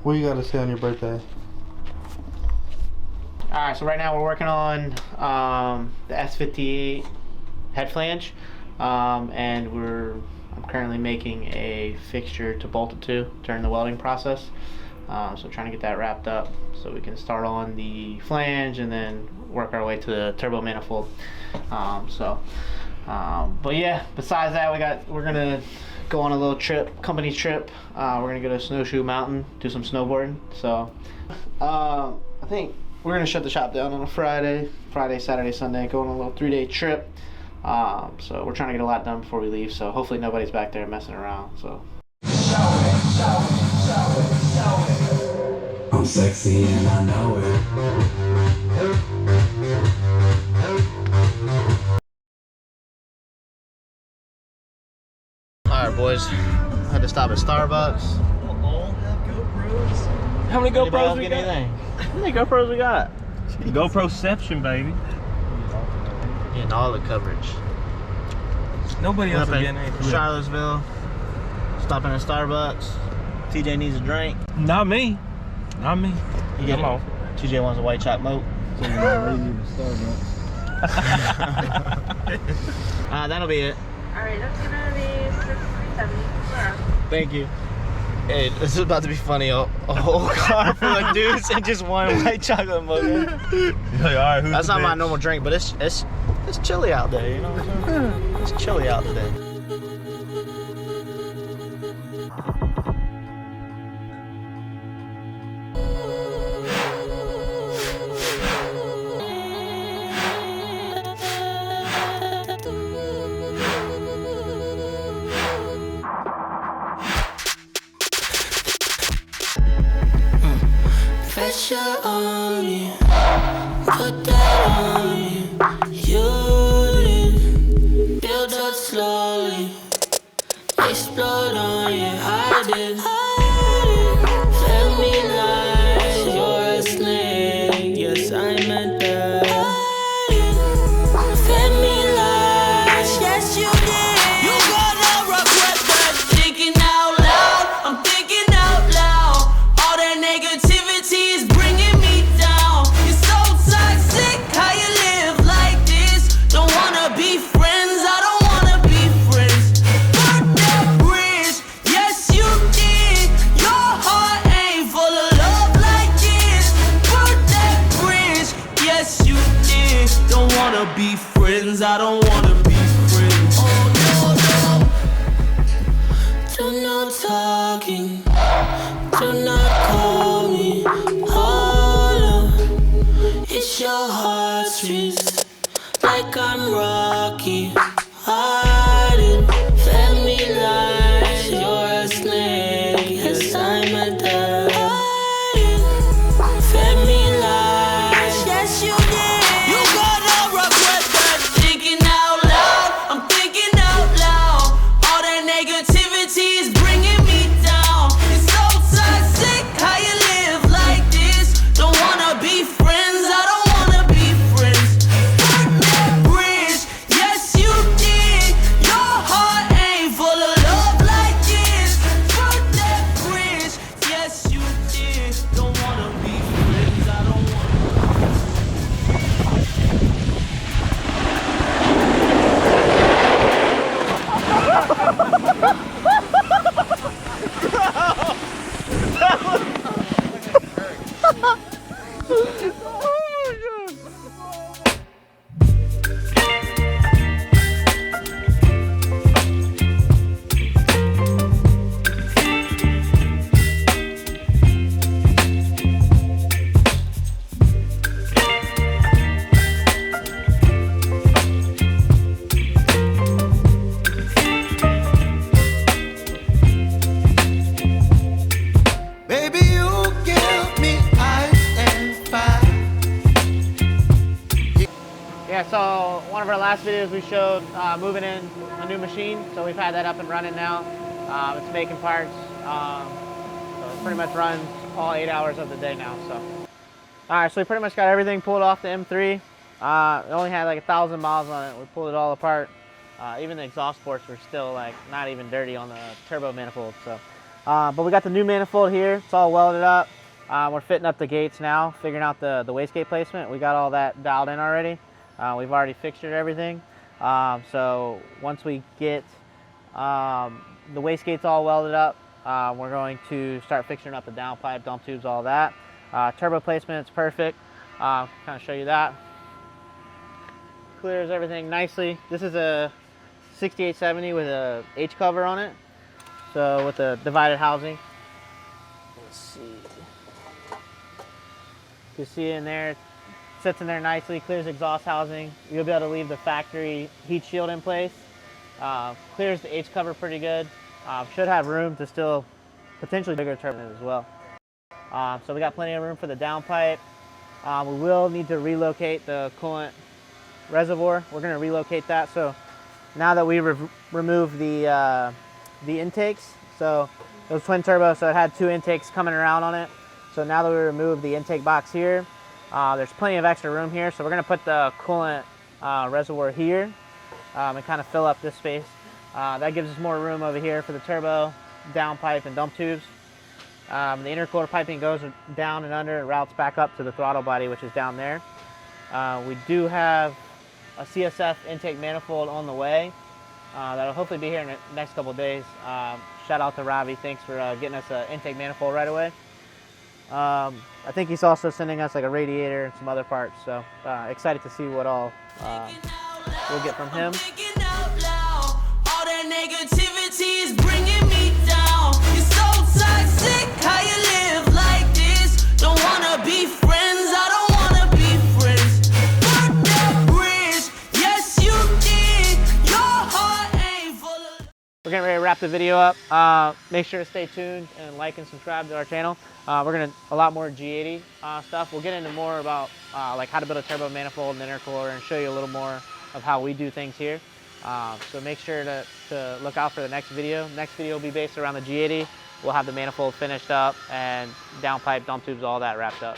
What you got to say on your birthday? Alright, so right now we're working on the S58 head flange, and I'm currently making a fixture to bolt it to during the welding process. So trying to get that wrapped up so we can start on the flange and then work our way to the turbo manifold. But yeah, besides that, we're gonna go on a little trip, company trip. We're gonna go to Snowshoe Mountain, do some snowboarding. So I think we're gonna shut the shop down on a Friday, Saturday, Sunday, go on a little 3-day trip. So we're trying to get a lot done before we leave. So hopefully nobody's back there messing around. So. I'm sexy and I know it. Alright boys, had to stop at Starbucks. How many GoPros we got? How many GoPros we got? GoProception, baby. Getting all the coverage. Nobody else is getting anything. Charlottesville, stopping at Starbucks. TJ needs a drink. Not me. Not me. You get Come on. TJ wants a white chocolate moat. So you're not lazy to Starbucks. That'll be it. Alright, that's gonna be 670. Thank you. Hey, this is about to be funny. A whole car full of dudes and just one white chocolate mug. Right, That's not my normal drink, but it's chilly out there, you know what I'm saying? It's chilly out today. Pressure on me, put that on me. You did, build up slowly, explode on you. I did, fed me like you're a snake. Yes, I meant that. Fed me like, yes, you did. You gonna regret that. Thinking out loud, I'm thinking out loud. All that negativity is bringing me down. You're so toxic, how you live like this. Don't wanna be friends, I don't wanna be friends. Burn that bridge, yes you did. Your heart ain't full of love like this. Burn that bridge, yes you did. Don't wanna be friends, I don't wanna be friends. Oh no, no. Do no talking. Do not call me, hold up. It's your heartstrings, like I'm Rocky. Hiding, fed me like you're a snake. Yes, I'm a dad. Fed me like, yes you did. You gonna regret that. Thinking out loud, I'm thinking out loud. All that negativity is bringing me down. It's so toxic, how you live like this. Don't wanna be friends, I don't wanna be friends. Burn that bridge, yes you did. Your heart ain't full of love like this. Burn that bridge, yes you did. Don't wanna be friends, I don't wanna. Baby, you give me ice and fire. Yeah, so one of our last videos we showed moving in a new machine. So we've had that up and running now. It's making parts. So it pretty much runs all 8 hours of the day now. So, all right, so we pretty much got everything pulled off the M3. It only had like 1,000 miles on it. We pulled it all apart. Even the exhaust ports were still like not even dirty on the turbo manifold. So But we got the new manifold here. It's all welded up. We're fitting up the gates now, figuring out the wastegate placement. We got all that dialed in already. We've already fixtured everything. So once we get the wastegates all welded up, we're going to start fixturing up the downpipe, dump tubes, all that. Turbo placement, it's perfect. Kind of show you that. Clears everything nicely. This is a 6870 with a H cover on it. So with the divided housing. Let's see. You can see it in there. It sits in there nicely, clears exhaust housing. You'll be able to leave the factory heat shield in place. Clears the H cover pretty good. Should have room to still potentially bigger turbine as well. So we got plenty of room for the downpipe. We will need to relocate the coolant reservoir. We're going to relocate that. So now that we remove the intakes, so it was twin turbo, so it had 2 intakes coming around on it. So now that we remove the intake box here, there's plenty of extra room here. So we're going to put the coolant reservoir here and kind of fill up this space. That gives us more room over here for the turbo, downpipe, and dump tubes. The intercooler piping goes down and under and routes back up to the throttle body, which is down there. We do have a CSF intake manifold on the way. That'll hopefully be here in the next couple of days. Shout out to Ravi. Thanks for getting us an intake manifold right away. I think he's also sending us like a radiator and some other parts. So excited to see what all we'll get from him. All that negativity is bringing me down. You're so toxic, how you live like this. Don't wanna be friends, I don't wanna be friends. Burn that bridge, yes you did. Your heart ain't full of... We're getting ready to wrap the video up. Make sure to stay tuned and like and subscribe to our channel. We're gonna a lot more G80 stuff. We'll get into more about like how to build a turbo manifold and intercooler and show you a little more of how we do things here. So make sure to look out for the next video. Next video will be based around the G80. We'll have the manifold finished up and downpipe, dump tubes, all that wrapped up.